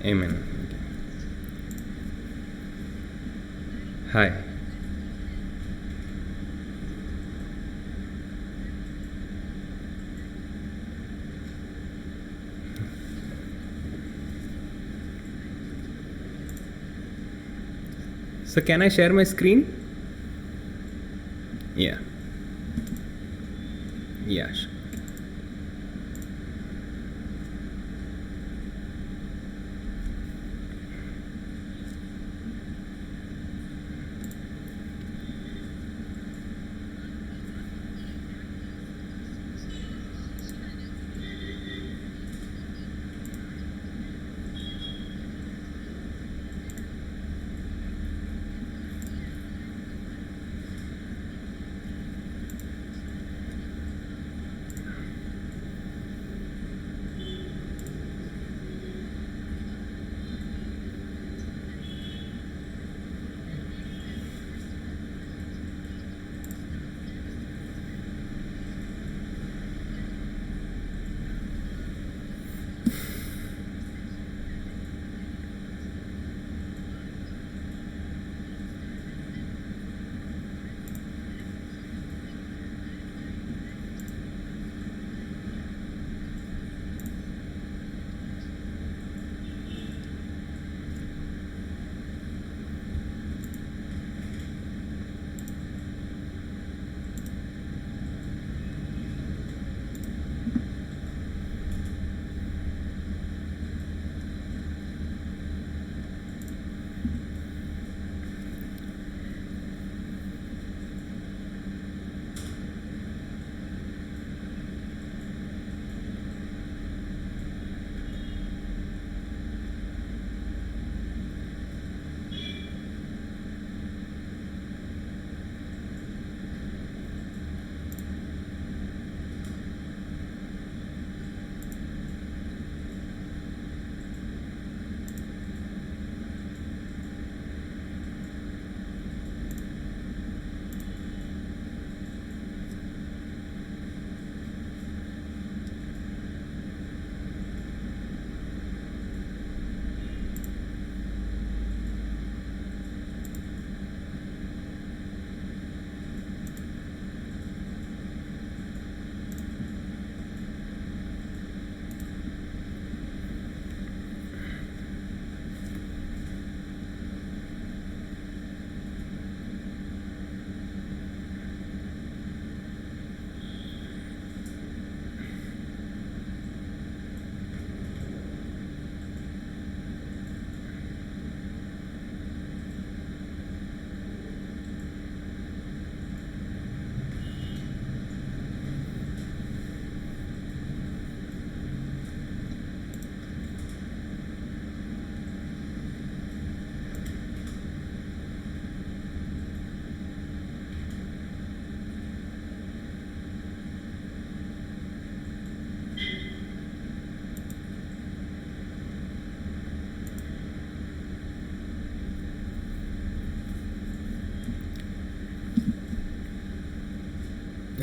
Amen. Hi. So can I share my screen? Yeah. Yeah. Sure.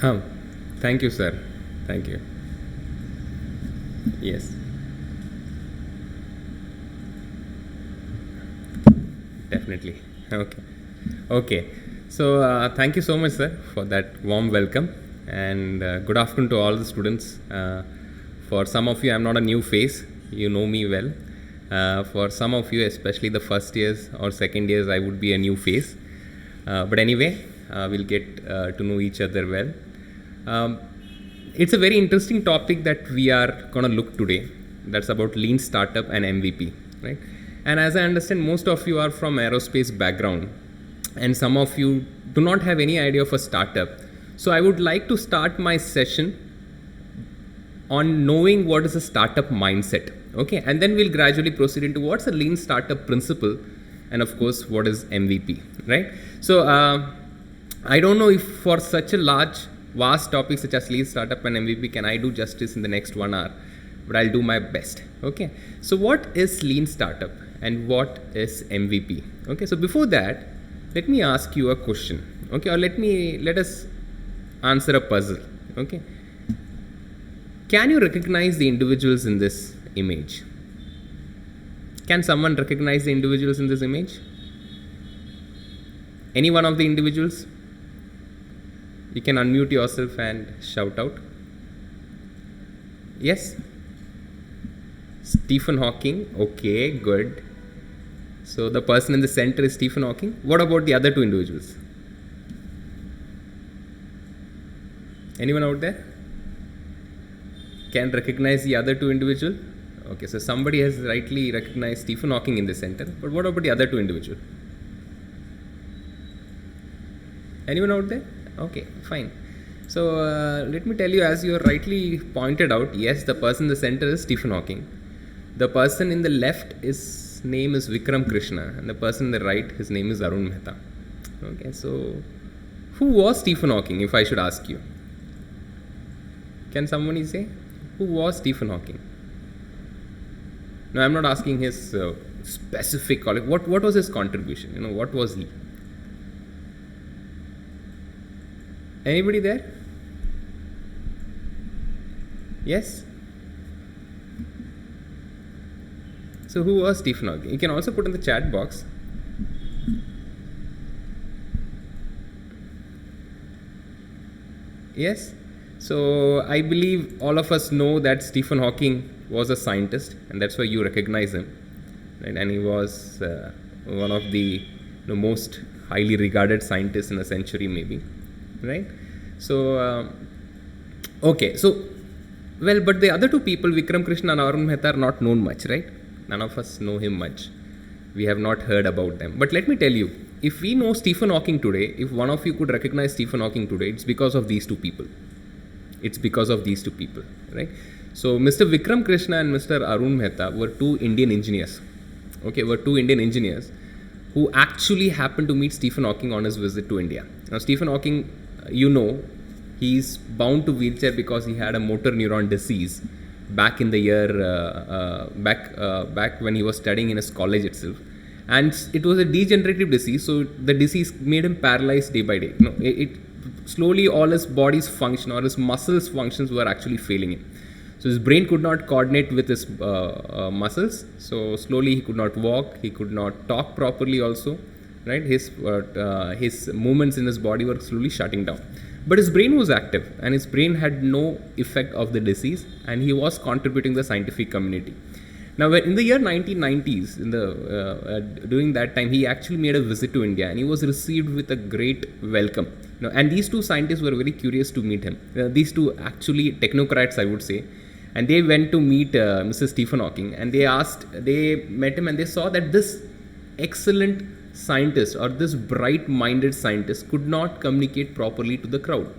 Oh, thank you, sir. Thank you. Yes, definitely. Okay. Okay. So, thank you so much, sir, for that warm welcome. And good afternoon to all the students. For some of you, I'm not a new face. You know me well. For some of you, especially the first years or second years, I would be a new face. But anyway, we'll get to know each other well. Um, it's a very interesting topic that we are going to look today. That's about lean startup and MVP, right? And as I understand, most of you are from aerospace background, and some of you do not have any idea of a startup. So I would like to start my session on knowing what is a startup mindset, okay, and then we'll gradually proceed into what's a lean startup principle, and of course what is MVP, right? So I don't know if for such a large vast topic such as lean startup and MVP can I do justice in the next 1 hour, but I'll do my best. Okay, so what is lean startup and what is MVP? Okay, so before that, let me ask you a question, okay, or let us answer a puzzle. Okay, can you recognize the individuals in this image? Can someone recognize the individuals in this image? Any one of the individuals? You can unmute yourself and shout out. Yes? Stephen Hawking. Okay, good. So the person in the center is Stephen Hawking. What about the other two individuals? Anyone out there can recognize the other two individuals? Okay, so somebody has rightly recognized Stephen Hawking in the center. But what about the other two individuals? Anyone out there? Okay, fine. So let me tell you, as you rightly pointed out, yes, the person in the center is Stephen Hawking. The person in the left, his name is Vikram Krishna, and the person in the right, his name is Arun Mehta. Okay, so who was Stephen Hawking, if I should ask you? Can somebody say? Who was Stephen Hawking? No, I'm not asking his specific college. What was his contribution? What was he? Anybody there? Yes? So who was Stephen Hawking? You can also put in the chat box. Yes? So I believe all of us know that Stephen Hawking was a scientist, and that's why you recognize him. Right? And he was one of the most highly regarded scientists in a century, maybe. Right? So, okay. So, well, but the other two people, Vikram Krishna and Arun Mehta, are not known much, right? None of us know him much. We have not heard about them. But let me tell you, if we know Stephen Hawking today, if one of you could recognize Stephen Hawking today, it's because of these two people. It's because of these two people, right? So, Mr. Vikram Krishna and Mr. Arun Mehta were two Indian engineers. Okay, were two Indian engineers who actually happened to meet Stephen Hawking on his visit to India. Now, Stephen Hawking, he's bound to wheelchair because he had a motor neuron disease back in the year, back when he was studying in his college itself. And it was a degenerative disease, so the disease made him paralyzed day by day. It slowly all his body's function or his muscles functions were actually failing him. So his brain could not coordinate with his muscles. So slowly he could not walk, he could not talk properly also, right? His movements in his body were slowly shutting down. But his brain was active, and his brain had no effect of the disease, and he was contributing to the scientific community. Now, in the year 1990s, during that time, he actually made a visit to India, and he was received with a great welcome. And these two scientists were very curious to meet him. These two actually technocrats, I would say, and they went to meet Mr. Stephen Hawking, and they met him, and they saw that this excellent scientist or this bright-minded scientist could not communicate properly to the crowd.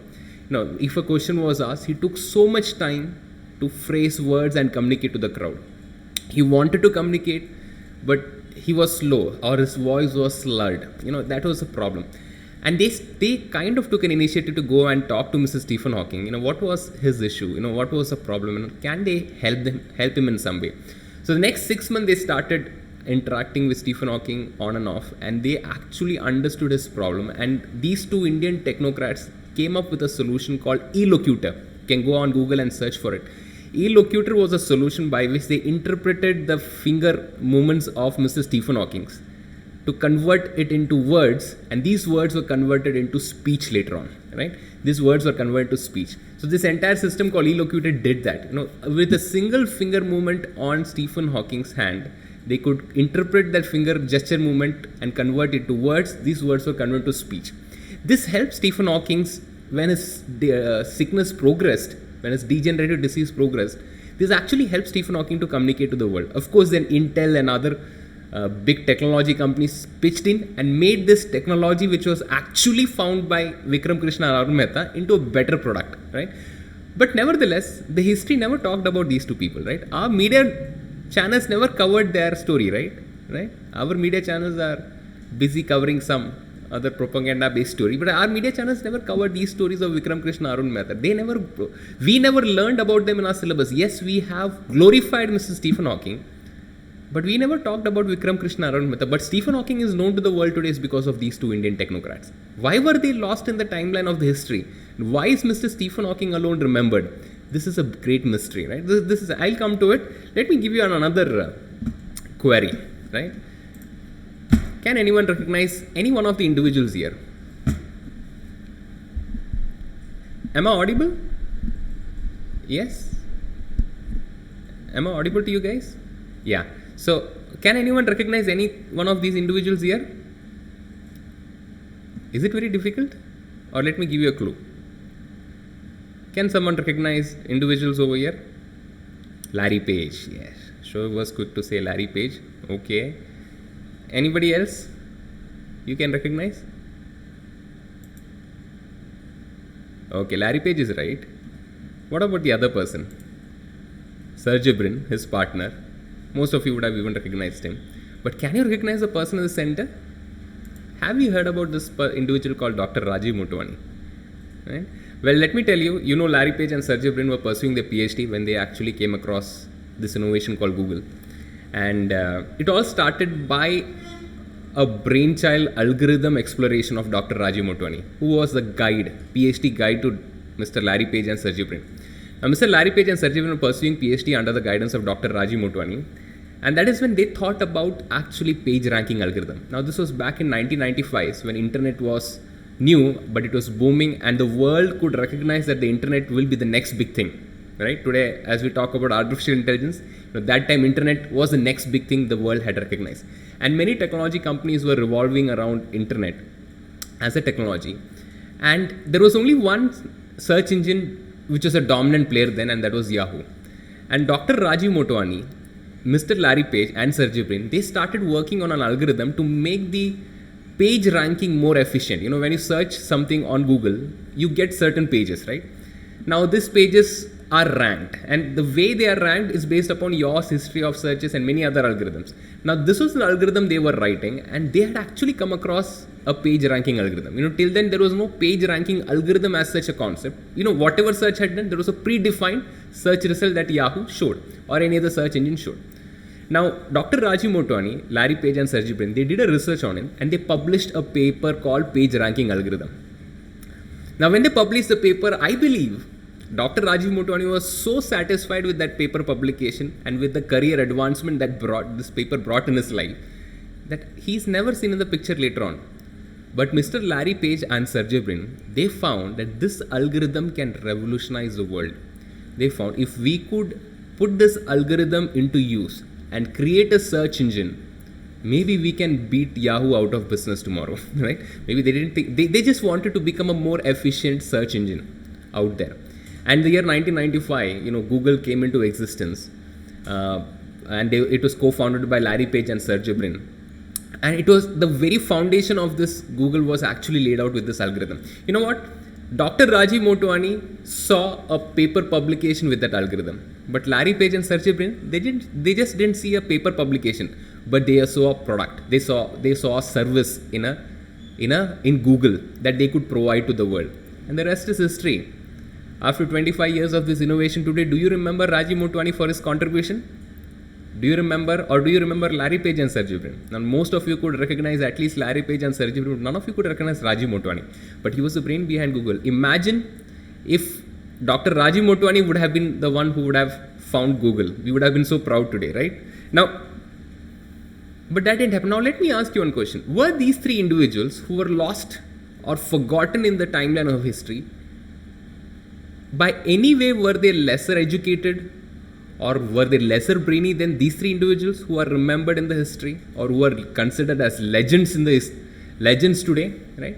If a question was asked, he took so much time to phrase words and communicate to the crowd. He wanted to communicate, but he was slow, or his voice was slurred. That was a problem. And they kind of took an initiative to go and talk to Mr. Stephen Hawking. What was his issue? What was the problem? Can they help him in some way? So the next 6 months, they started interacting with Stephen Hawking on and off, and they actually understood his problem. And these two Indian technocrats came up with a solution called eLocutor. You can go on Google and search for it. eLocutor was a solution by which they interpreted the finger movements of Mr. Stephen Hawking to convert it into words, and these words were converted into speech later on, right? These words were converted to speech. So this entire system called eLocutor did that. With a single finger movement on Stephen Hawking's hand, they could interpret that finger gesture movement and convert it to words. These words were converted to speech. This helped Stephen Hawking when his sickness progressed, when his degenerative disease progressed. This actually helped Stephen Hawking to communicate to the world. Of course, then Intel and other big technology companies pitched in and made this technology, which was actually found by Vikram Krishna and Arun Mehta, into a better product, right? But nevertheless, the history never talked about these two people, right? Our media channels never covered their story, right? Our media channels are busy covering some other propaganda-based story, but our media channels never covered these stories of Vikram Krishna, Arun Mehta. We never learned about them in our syllabus. Yes, we have glorified Mr. Stephen Hawking, but we never talked about Vikram Krishna, Arun Mehta. But Stephen Hawking is known to the world today because of these two Indian technocrats. Why were they lost in the timeline of the history? Why is Mr. Stephen Hawking alone remembered? This is a great mystery, right? I'll come to it. Let me give you another query, right? Can anyone recognize any one of the individuals here? Am I audible? Yes? Am I audible to you guys? Yeah. So, can anyone recognize any one of these individuals here? Is it very difficult? Or let me give you a clue. Can someone recognize individuals over here? Larry Page, yes. Sure was quick to say Larry Page. Okay. Anybody else you can recognize? Okay, Larry Page is right. What about the other person? Sergey Brin, his partner. Most of you would have even recognized him. But can you recognize the person in the center? Have you heard about this individual called Dr. Rajiv Motwani? Right? Well, let me tell you, you know Larry Page and Sergey Brin were pursuing their PhD when they actually came across this innovation called Google. And it all started by a brainchild algorithm exploration of Dr. Rajiv Motwani, who was the guide, PhD guide to Mr. Larry Page and Sergey Brin. Now, Mr. Larry Page and Sergey Brin were pursuing PhD under the guidance of Dr. Rajiv Motwani. And that is when they thought about actually page ranking algorithm. Now, this was back in 1995 when internet was new, but it was booming and the world could recognize that the internet will be the next big thing, right? Today, as we talk about artificial intelligence, that time internet was the next big thing the world had recognized. And many technology companies were revolving around internet as a technology. And there was only one search engine which was a dominant player then, and that was Yahoo. And Dr. Rajiv Motwani, Mr. Larry Page and Sergey Brin, they started working on an algorithm to make the page ranking more efficient. You know, when you search something on Google, you get certain pages, right? Now, these pages are ranked, and the way they are ranked is based upon your history of searches and many other algorithms. Now, this was the algorithm they were writing, and they had actually come across a page ranking algorithm. You know, till then there was no page ranking algorithm as such a concept. You know, whatever search had done, there was a predefined search result that Yahoo showed or any other search engine showed. Now, Dr. Rajiv Motwani, Larry Page and Sergey Brin, they did a research on him and they published a paper called Page Ranking Algorithm. Now, when they published the paper, I believe Dr. Rajiv Motwani was so satisfied with that paper publication and with the career advancement that this paper brought in his life that he's never seen in the picture later on. But Mr. Larry Page and Sergey Brin, they found that this algorithm can revolutionize the world. They found if we could put this algorithm into use and create a search engine, maybe we can beat Yahoo out of business tomorrow, right? Maybe they didn't think, they just wanted to become a more efficient search engine out there. And the year 1995, you know, Google came into existence, and it was co-founded by Larry Page and Sergey Brin. And it was the very foundation of this Google was actually laid out with this algorithm. You know what? Dr. Rajiv Motwani saw a paper publication with that algorithm. But Larry Page and Sergey Brin, they just didn't see a paper publication, but they saw a product. They saw a service in Google that they could provide to the world. And the rest is history. After 25 years of this innovation today, do you remember Rajiv Motwani for his contribution? Do you remember Larry Page and Sergey Brin? Now, most of you could recognize at least Larry Page and Sergey Brin. None of you could recognize Rajiv Motwani. But he was the brain behind Google. Imagine if Dr. Rajiv Motwani would have been the one who would have found Google. We would have been so proud today, right? Now, but that didn't happen. Now, let me ask you one question. Were these three individuals who were lost or forgotten in the timeline of history, by any way were they lesser educated or were they lesser brainy than these three individuals who are remembered in the history or who are considered as legends in the legends today, right?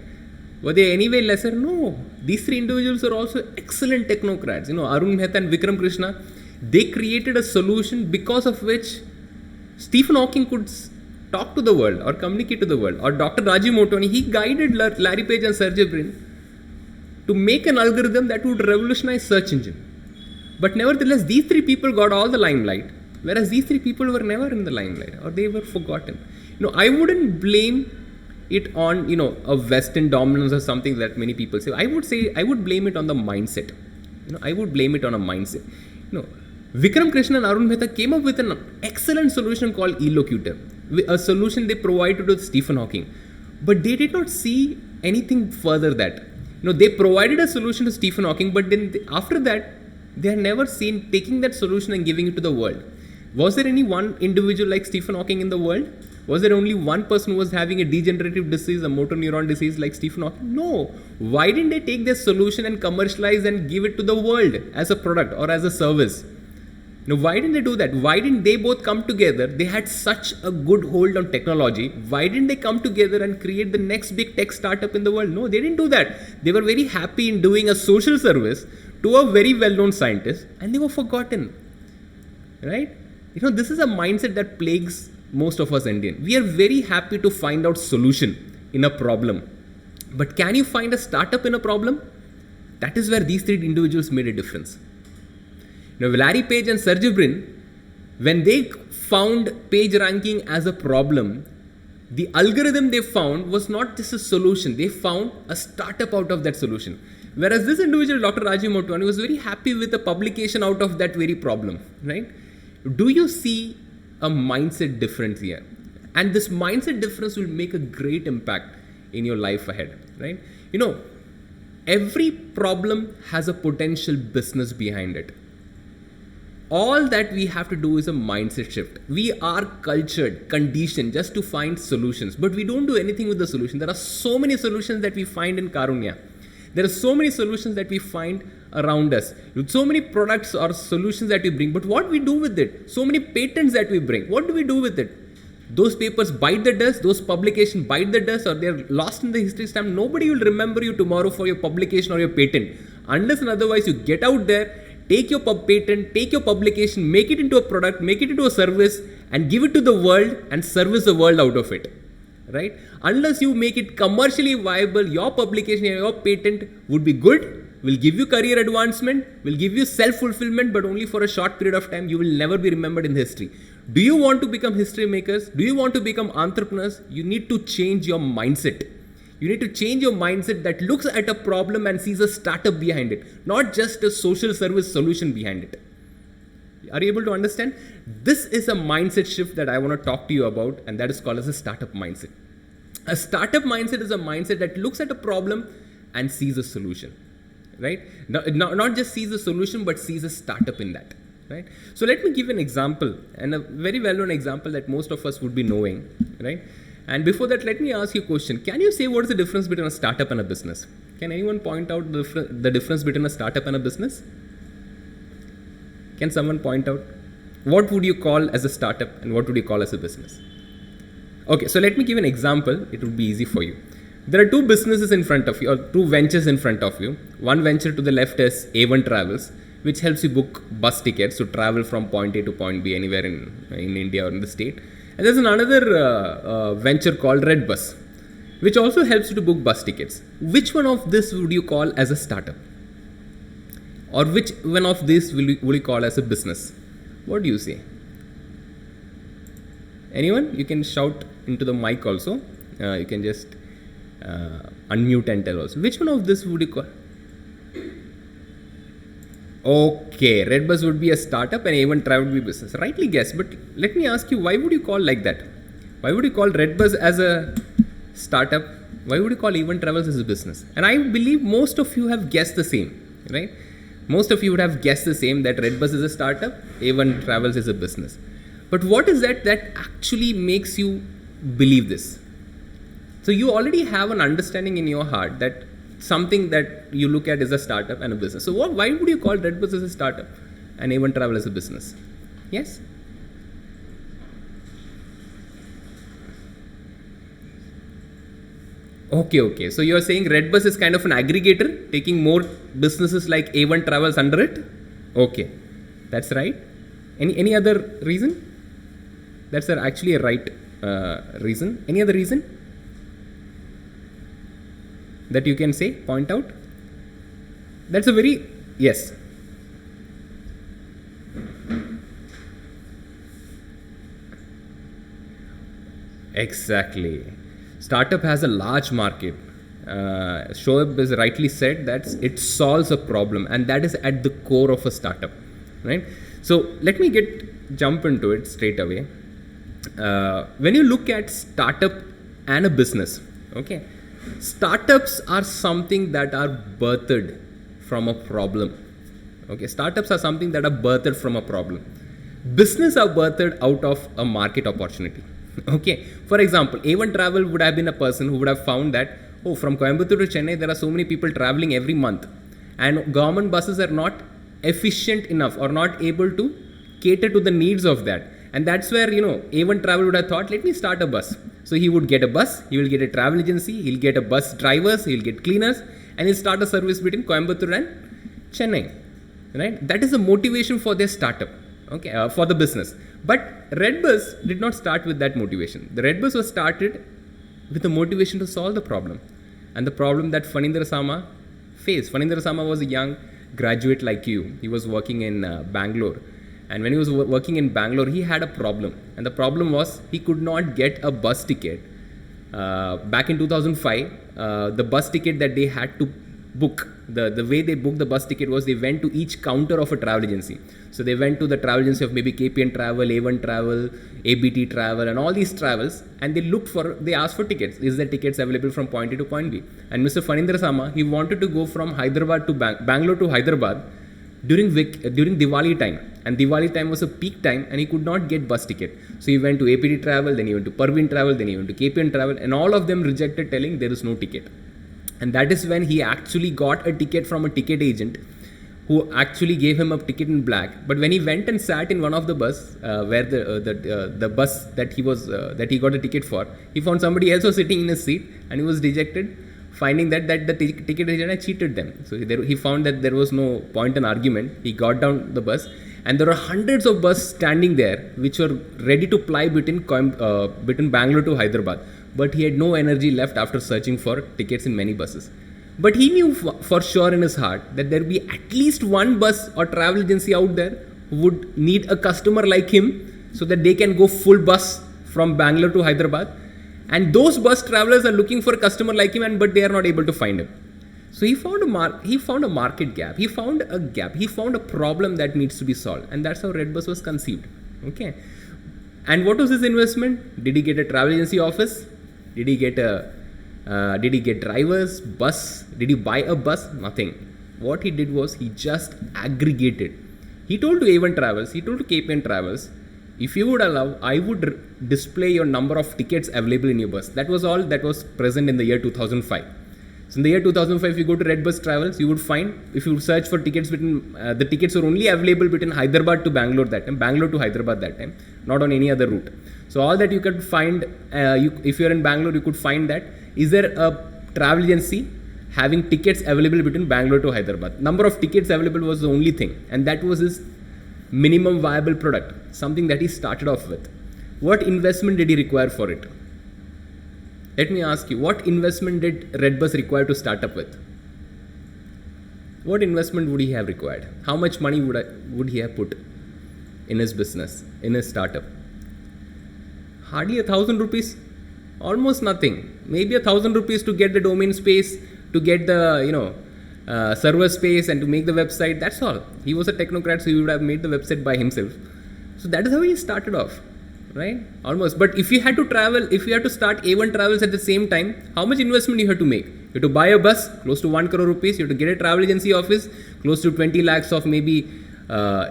Were they any way lesser? No. These three individuals are also excellent technocrats. You know, Arun Mehta and Vikram Krishna, they created a solution because of which Stephen Hawking could talk to the world or communicate to the world. Or Dr. Rajiv Motwani, he guided Larry Page and Sergey Brin to make an algorithm that would revolutionize search engine. But nevertheless, these three people got all the limelight, whereas these three people were never in the limelight or they were forgotten. You know, I wouldn't blame it on, you know, a Western dominance or something that many people say. I would blame it on the mindset. You know, I would blame it on a mindset. You know, Vikram Krishna and Arun Mehta came up with an excellent solution called Elocutor, a solution they provided to Stephen Hawking. But they did not see anything further that. You know, they provided a solution to Stephen Hawking, but then after that, they are never seen taking that solution and giving it to the world. Was there any one individual like Stephen Hawking in the world? Was there only one person who was having a degenerative disease, a motor neuron disease like Stephen Hawking? No. Why didn't they take their solution and commercialize and give it to the world as a product or as a service? Now, why didn't they do that? Why didn't they both come together? They had such a good hold on technology. Why didn't they come together and create the next big tech startup in the world? No, they didn't do that. They were very happy in doing a social service to a very well-known scientist, and they were forgotten. Right? This is a mindset that plagues most of us Indians. We are very happy to find out solution in a problem. But can you find a startup in a problem? That is where these three individuals made a difference. Larry Page and Sergey Brin, when they found page ranking as a problem, the algorithm they found was not just a solution. They found a startup out of that solution. Whereas this individual, Dr. Rajiv Motwani, was very happy with a publication out of that very problem, right? Do you see a mindset difference here? And this mindset difference will make a great impact in your life ahead, right? Every problem has a potential business behind it. All that we have to do is a mindset shift. We are cultured, conditioned just to find solutions, but we don't do anything with the solution. There are so many solutions that we find in Karunya. There are so many solutions that we find around us. With so many products or solutions that we bring, but what we do with it? So many patents that we bring. What do we do with it? Those papers bite the dust, those publications bite the dust, or they're lost in the history stamp. Nobody will remember you tomorrow for your publication or your patent. Unless and otherwise you get out there, take your patent, take your publication, make it into a product, make it into a service, and give it to the world and service the world out of it. Right? Unless you make it commercially viable, your publication and your patent would be good, will give you career advancement, will give you self-fulfillment, but only for a short period of time. You will never be remembered in history. Do you want to become history makers? Do you want to become entrepreneurs? You need to change your mindset. You need to change your mindset that looks at a problem and sees a startup behind it, not just a social service solution behind it. Are you able to understand? This is a mindset shift that I want to talk to you about, and that is called as a startup mindset. A startup mindset is a mindset that looks at a problem and sees a solution, right? Not just sees a solution, but sees a startup in that, right? So let me give an example, and a very well-known example that most of us would be knowing, right? And before that, let me ask you a question. Can you say what is the difference between a startup and a business? Can anyone point out the difference between a startup and a business? Can someone point out? What would you call as a startup and what would you call as a business? Okay, so let me give an example. It would be easy for you. There are two businesses in front of you, or two ventures in front of you. One venture to the left is A1 Travels, which helps you book bus tickets to travel from point A to point B anywhere in India or in the state. And there's another venture called Redbus, which also helps you to book bus tickets. Which one of this would you call as a startup? Or which one of these will you call as a business? What do you say? Anyone? You can shout into the mic also. You can just unmute and tell also. Which one of this would you call? Okay, Redbus would be a startup and A1 Travel would be business. Rightly guessed, but let me ask you, why would you call like that? Why would you call Redbus as a startup? Why would you call A1 Travels as a business? And I believe most of you have guessed the same, right? Most of you would have guessed the same, that Redbus is a startup, A1 Travels is a business. But what is that actually makes you believe this? So you already have an understanding in your heart that something that you look at is a startup and a business. So why would you call Redbus as a startup and A1 Travel as a business? Yes? Okay. So you're saying Redbus is kind of an aggregator, taking more businesses like A1 Travels under it? Okay, that's right. Any other reason? That's actually a right reason. Any other reason that you can say, point out? That's a very, yes. Exactly. Startup has a large market. Shoaib has rightly said that it solves a problem, and that is at the core of a startup, right? So let me jump into it straight away. When you look at startup and a business, okay, startups are something that are birthed from a problem. Okay, startups are something that are birthed from a problem. business are birthed out of a market opportunity. Okay, for example, A1 Travel would have been a person who would have found that, oh, from Coimbatore to Chennai, there are so many people traveling every month, and government buses are not efficient enough or not able to cater to the needs of that. And that's where, A1 Travel would have thought, let me start a bus. So he would get a bus, he will get a travel agency, he'll get a bus drivers, he'll get cleaners, and he'll start a service between Coimbatore and Chennai. Right? That is the motivation for their startup, okay, for the business. But Redbus did not start with that motivation. The Redbus was started with the motivation to solve the problem. And the problem that Phanindra Sama faced. Phanindra Sama was a young graduate like you. He was working in Bangalore. And when he was working in Bangalore, he had a problem. And the problem was he could not get a bus ticket. Back in 2005, the bus ticket that they had to book, the way they booked the bus ticket was they went to each counter of a travel agency. So they went to the travel agency of maybe KPN Travel, A1 Travel, ABT Travel, and all these travels, and they asked for tickets. Is there tickets available from point A to point B? And Mr. Phanindra Sama, he wanted to go from Hyderabad to Bangalore to Hyderabad during Diwali time. And Diwali time was a peak time, and he could not get bus ticket. So he went to APT Travel, then he went to Parveen Travel, then he went to KPN Travel, and all of them rejected, telling there is no ticket. And that is when he actually got a ticket from a ticket agent who actually gave him a ticket in black. But when he went and sat in one of the bus, where the bus that he got a ticket for, he found somebody else was sitting in his seat, and he was dejected, finding that the ticket agent had cheated them. So he found that there was no point in argument. He got down the bus, and there were hundreds of buses standing there which were ready to ply between Bangalore to Hyderabad. But he had no energy left after searching for tickets in many buses. But he knew for sure in his heart that there would be at least one bus or travel agency out there who would need a customer like him so that they can go full bus from Bangalore to Hyderabad. And those bus travelers are looking for a customer like him, but they are not able to find him. So he found a market gap. He found a gap. He found a problem that needs to be solved. And that's how Redbus was conceived. Okay. And what was his investment? Did he get a travel agency office? Did he get drivers, bus? Did he buy a bus? Nothing. What he did was he just aggregated. He told to A1 Travels, he told to KPN Travels, if you would allow, I would display your number of tickets available in your bus. That was all that was present in the year 2005. So in the year 2005, if you go to Redbus Travels, you would find, if you would search for tickets the tickets were only available between Hyderabad to Bangalore that time, Bangalore to Hyderabad that time, not on any other route. So all that you could find, if you're in Bangalore, you could find that, is there a travel agency having tickets available between Bangalore to Hyderabad? Number of tickets available was the only thing. And that was his minimum viable product, something that he started off with. What investment did he require for it? Let me ask you, what investment did Redbus require to start up with? What investment would he have required? How much money would he have put in his business, in his startup? Hardly 1,000 rupees, almost nothing. Maybe 1,000 rupees to get the domain space, to get the server space, and to make the website. That's all. He was a technocrat, so he would have made the website by himself. So that is how he started off. Right? Almost. But if you had to start A1 Travels at the same time, how much investment you have to make? You have to buy a bus, close to 1 crore rupees. You have to get a travel agency office, close to 20 lakhs of maybe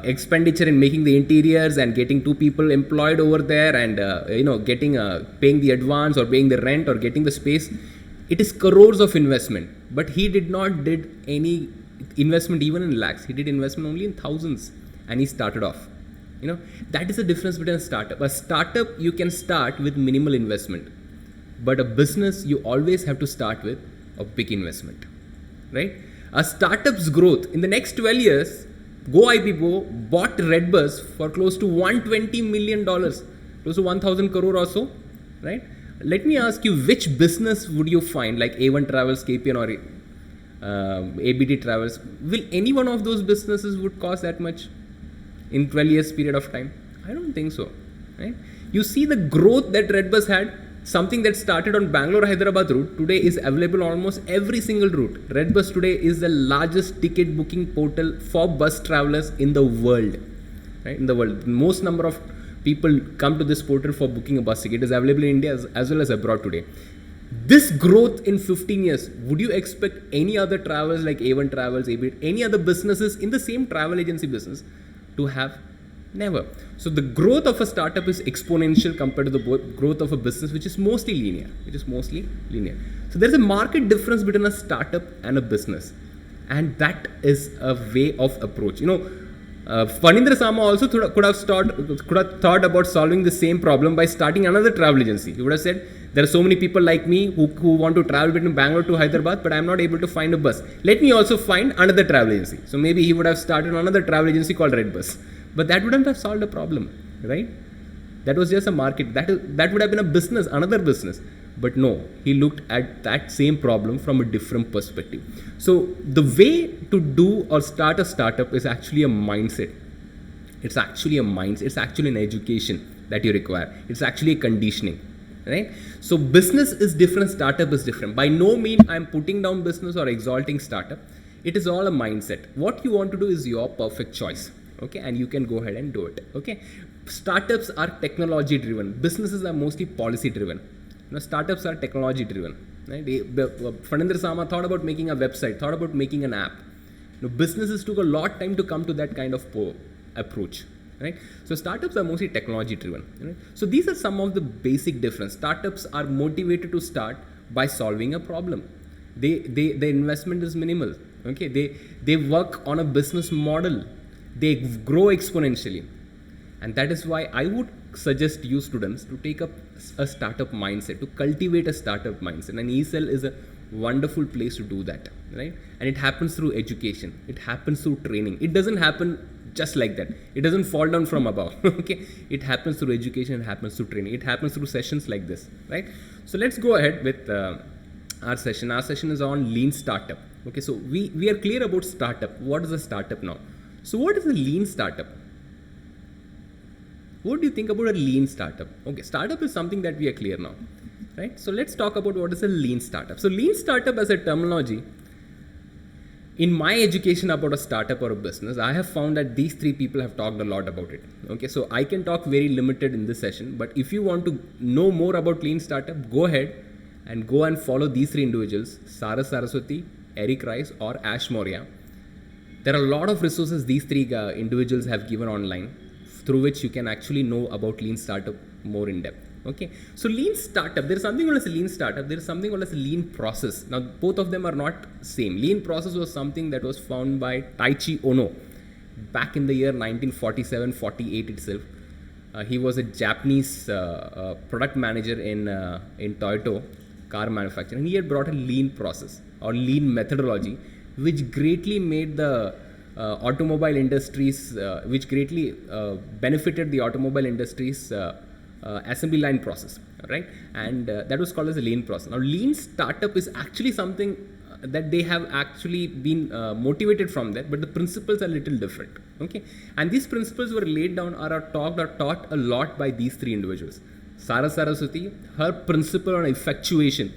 expenditure in making the interiors and getting 2 people employed over there, and paying the advance or paying the rent or getting the space. It is crores of investment. But he did any investment even in lakhs. He did investment only in thousands, and he started off. That is the difference between a startup. A startup, you can start with minimal investment, but a business, you always have to start with a big investment, right? A startup's growth in the next 12 years, GoIBIBO bought Redbus for close to $120 million, close to 1,000 crore or so, right? Let me ask you, which business would you find, like A1 Travels, KPN, or ABT Travels? Will any one of those businesses would cost that much in 12 years period of time? I don't think so, right? You see the growth that Redbus had. Something that started on Bangalore-Hyderabad route today is available on almost every single route. Redbus today is the largest ticket booking portal for bus travelers in the world, right? In the world, most number of people come to this portal for booking a bus ticket. It is available in India as well as abroad today. This growth in 15 years, would you expect any other travels like A1 Travels, any other businesses in the same travel agency business to have? Never. So the growth of a startup is exponential compared to the growth of a business, which is mostly linear. So there's a market difference between a startup and a business, and that is a way of approach. Phanindra Sama also could have thought about solving the same problem by starting another travel agency. He would have said, there are so many people like me who want to travel between Bangalore to Hyderabad, but I am not able to find a bus. Let me also find another travel agency. So maybe he would have started another travel agency called Red Bus. But that wouldn't have solved the problem, right? That was just a market. That would have been a business, another business. But no, he looked at that same problem from a different perspective. So the way to do or start a startup is actually a mindset. It's actually a mindset. It's actually an education that you require. It's actually a conditioning, right? So business is different, startup is different. By no means I'm putting down business or exalting startup. It is all a mindset. What you want to do is your perfect choice. Okay, and you can go ahead and do it. Okay, startups are technology driven. Businesses are mostly policy driven. Startups are technology driven. Right? Phanindra Sama thought about making a website, thought about making an app. Businesses took a lot of time to come to that kind of approach. Right? So startups are mostly technology driven. Right? So these are some of the basic difference. Startups are motivated to start by solving a problem. The investment is minimal. Okay, they work on a business model. They grow exponentially, and that is why I would suggest you students to take up a startup mindset, to cultivate a startup mindset, and eCell is a wonderful place to do that, right? And it happens through education, it happens through training. It doesn't happen just like that. It doesn't fall down from above. Okay, it happens through education, it happens through training, it happens through sessions like this, right? So let's go ahead with our session. Our session is on lean startup. Okay, so we are clear about startup. What is a startup now? So what is a lean startup? What do you think about a lean startup? Okay, startup is something that we are clear now, right? So let's talk about what is a lean startup. So lean startup as a terminology, in my education about a startup or a business, I have found that these three people have talked a lot about it. Okay, so I can talk very limited in this session, but if you want to know more about lean startup, go ahead and follow these three individuals, Saras Saraswati, Eric Rice, or Ash Maurya. There are a lot of resources these three individuals have given online through which you can actually know about lean startup more in depth. Okay, so lean startup, there is something called as a lean startup, there is something called as a lean process. Now both of them are not same. Lean process was something that was found by Taichi Ono back in the year 1947-48 itself. He was a Japanese product manager in Toyota car manufacturer, and he had brought a lean process or lean methodology, which greatly made the automobile industries, which greatly benefited the automobile industries assembly line process, right? And that was called as a lean process. Now lean startup is actually something that they have actually been motivated from that, but the principles are a little different. Okay, and these principles were laid down or are taught a lot by these three individuals. Saras Saraswati, her principle on effectuation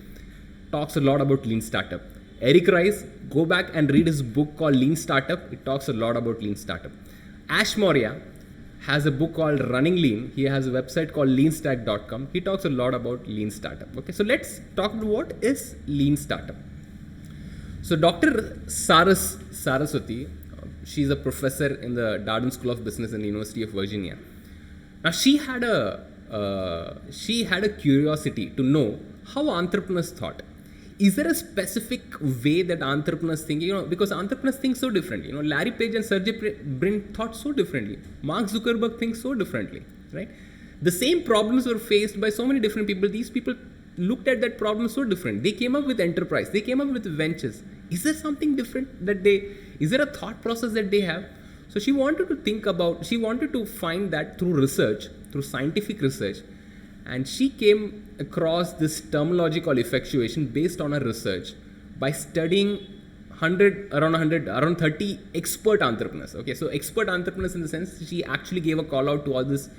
talks a lot about lean startup. Eric Rice, go back and read his book called Lean Startup. It talks a lot about lean startup. Ash Maurya has a book called Running Lean. He has a website called leanstack.com. He talks a lot about lean startup. Okay, so let's talk about what is lean startup. So Dr. Saras Saraswati, she's a professor in the Darden School of Business in the University of Virginia. Now she had a curiosity to know how entrepreneurs thought. Is there a specific way that entrepreneurs think? Because entrepreneurs think so differently. Larry Page and Sergey Brin thought so differently. Mark Zuckerberg thinks so differently, right? The same problems were faced by so many different people. These people looked at that problem so different. They came up with enterprise. They came up with ventures. Is there something different is there a thought process that they have? So she wanted to find that through research, through scientific research. And she came across this terminology called effectuation based on her research by studying around 30 expert entrepreneurs. Okay, so expert entrepreneurs in the sense she actually gave a call out to all these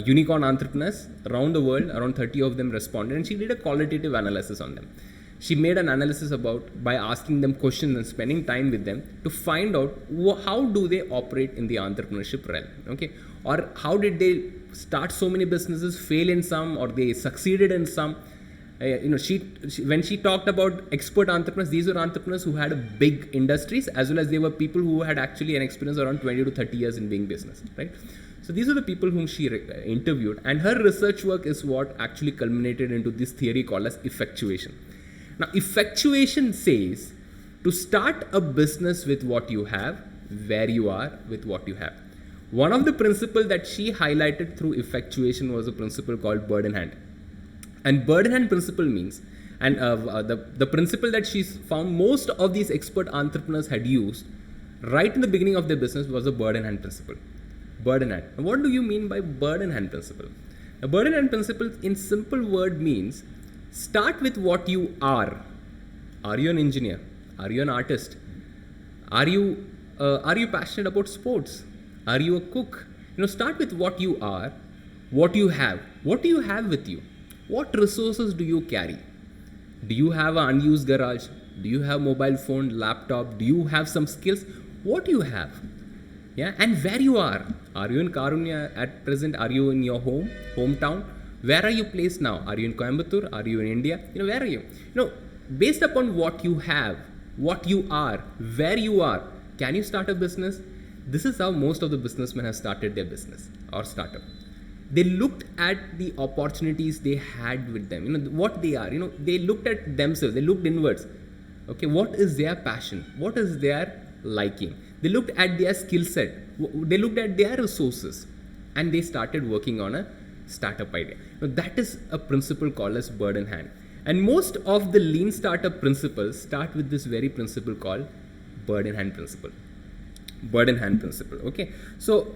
unicorn entrepreneurs around the world. Around 30 of them responded, and she did a qualitative analysis on them. She made an analysis by asking them questions and spending time with them to find out how do they operate in the entrepreneurship realm. Okay, or how did they start so many businesses, fail in some, or they succeeded in some. When she talked about expert entrepreneurs, these were entrepreneurs who had big industries, as well as they were people who had actually an experience around 20 to 30 years in being business, right? So these are the people whom she interviewed, and her research work is what actually culminated into this theory called as effectuation. Now, effectuation says to start a business with what you have, where you are, with what you have. One of the principles that she highlighted through effectuation was a principle called bird in hand. And bird in hand principle means, and the principle that she's found most of these expert entrepreneurs had used right in the beginning of their business was the bird in hand principle. Bird in hand. Now, what do you mean by bird in hand principle? A bird in hand principle in simple word means start with what you are. Are you an engineer? Are you an artist? Are you passionate about sports? Are you a cook? Start with what you are, what you have. What do you have with you? What resources do you carry? Do you have an unused garage? Do you have mobile phone, laptop? Do you have some skills? What do you have? Yeah, and where you are. Are you in Karunya at present? Are you in your hometown? Where are you placed now? Are you in Coimbatore? Are you in India? Where are you? Based upon what you have, what you are, where you are, can you start a business? This is how most of the businessmen have started their business or startup. They looked at the opportunities they had with them, what they are, they looked at themselves, they looked inwards. Okay, what is their passion? What is their liking? They looked at their skill set, they looked at their resources, and they started working on a startup idea. Now, that is a principle called as bird in hand. And most of the lean startup principles start with this very principle called bird in hand principle. Bird in hand principle. Okay. So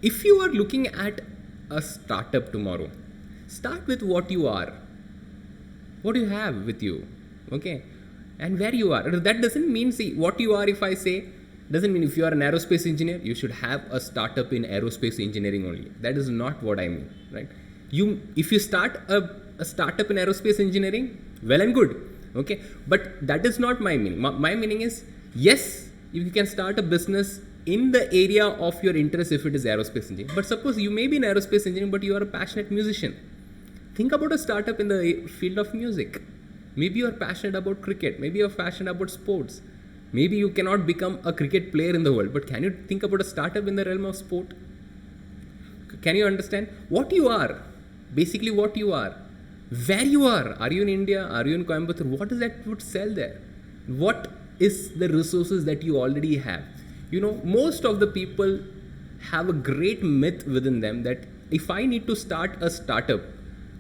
if you are looking at a startup tomorrow, start with what you are. What do you have with you? Okay. And where you are. That doesn't mean, see, what you are, if I say, doesn't mean if you are an aerospace engineer, you should have a startup in aerospace engineering only. That is not what I mean, right? If you start a startup in aerospace engineering, well and good, okay? But that is not my meaning. My meaning is, yes, you can start a business in the area of your interest if it is aerospace engineering. But suppose you may be in aerospace engineering, but you are a passionate musician. Think about a startup in the field of music. Maybe you are passionate about cricket. Maybe you are passionate about sports. Maybe you cannot become a cricket player in the world, but can you think about a startup in the realm of sport? Can you understand what you are? Basically what you are. Where you are. Are you in India? Are you in Coimbatore? What is that would sell there? What is the resources that you already have? Most of the people have a great myth within them that if I need to start a startup,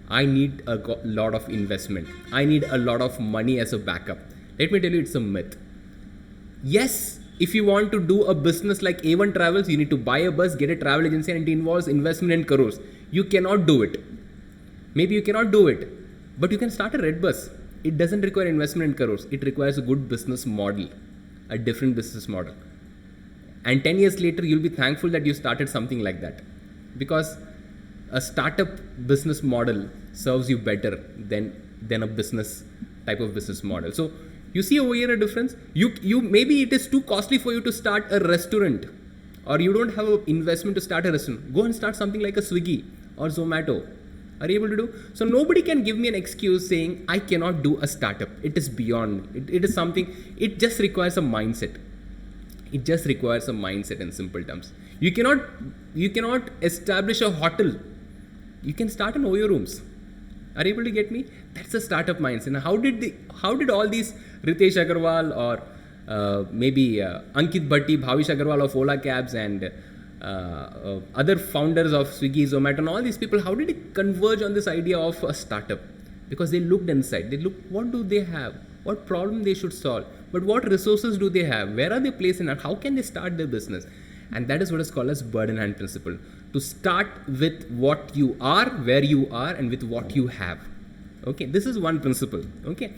I need a lot of investment. I need a lot of money as a backup. Let me tell you, it's a myth. Yes, if you want to do a business like A1 Travels, you need to buy a bus, get a travel agency, and it involves investment in crores. You cannot do it. Maybe you cannot do it, but you can start a red bus. It doesn't require investment in crores. It requires a good business model, a different business model. And 10 years later, you'll be thankful that you started something like that, because a startup business model serves you better than a business type of business model. So you see over here a difference. You maybe it is too costly for you to start a restaurant, or you don't have an investment to start a restaurant. Go and start something like a Swiggy or Zomato. Are you able to do? So nobody can give me an excuse saying I cannot do a startup. It is beyond me. It is something. It just requires a mindset. It just requires a mindset in simple terms. You cannot establish a hotel. You can start an Oyo rooms. Are you able to get me? That's a startup mindset. Now, how did all these Ritesh Agarwal or maybe Ankit Bhatti, Bhavish Agarwal of Ola Cabs and other founders of Swiggy, Zomato, and all these people, how did it converge on this idea of a startup? Because they looked inside. They looked, what do they have? What problem they should solve? But what resources do they have? Where are they placed in? And how can they start their business? And that is what is called as bird in hand principle. To start with what you are, where you are, and with what you have. Okay, this is one principle. Okay,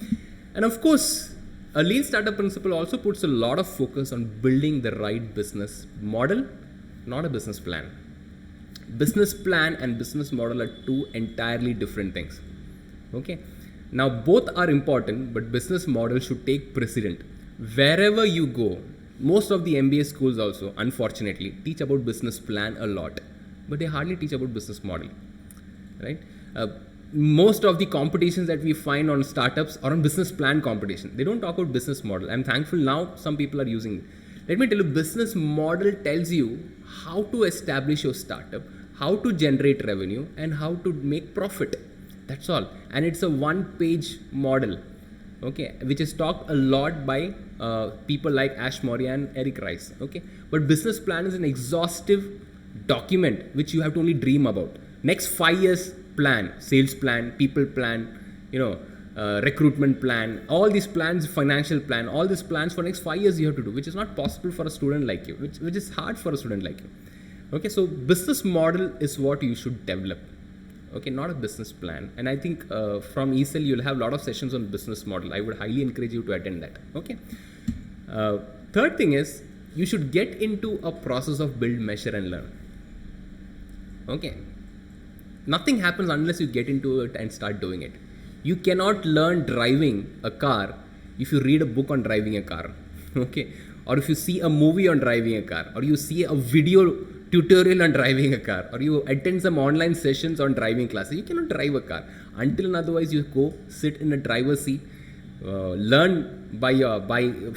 and of course, a lean startup principle also puts a lot of focus on building the right business model, not a business plan. Business plan and business model are two entirely different things. Okay, now both are important, but business model should take precedent. Wherever you go, most of the MBA schools also, unfortunately, teach about business plan a lot, but they hardly teach about business model, right? Most of the competitions that we find on startups are on business plan competition. They don't talk about business model. I'm thankful now some people are using it. Let me tell you, business model tells you how to establish your startup, how to generate revenue and how to make profit. That's all. And it's a one-page model, okay, which is talked a lot by people like Ash Maurya and Eric Rice, okay. But business plan is an exhaustive document which you have to only dream about. Next 5 years plan, sales plan, people plan, recruitment plan, all these plans, financial plan, all these plans for next 5 years you have to do, which is not possible for a student like you, which is hard for a student like you. Okay, so business model is what you should develop. Okay, not a business plan. And I think from ESL you'll have a lot of sessions on business model. I would highly encourage you to attend that. Okay. Third thing is you should get into a process of build, measure and learn. Okay. Nothing happens unless you get into it and start doing it. You cannot learn driving a car if you read a book on driving a car. Okay. Or if you see a movie on driving a car, or you see a video tutorial on driving a car, or you attend some online sessions on driving classes. You cannot drive a car until and otherwise you go sit in a driver's seat, learn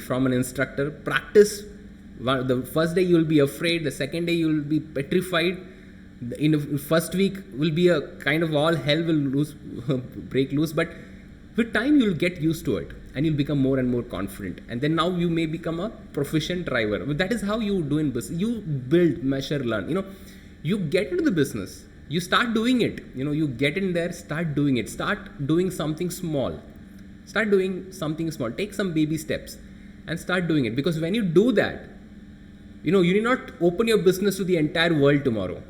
from an instructor, practice. The first day you will be afraid, the second day you will be petrified. In the first week will be a kind of all hell will break loose, but with time you will get used to it and you'll become more and more confident, and then now you may become a proficient driver. But that is how you do in business. You build, measure, learn. You get into the business, you start doing it. You get in there, start doing it, start doing something small, take some baby steps and start doing it. Because when you do that, you need not open your business to the entire world tomorrow.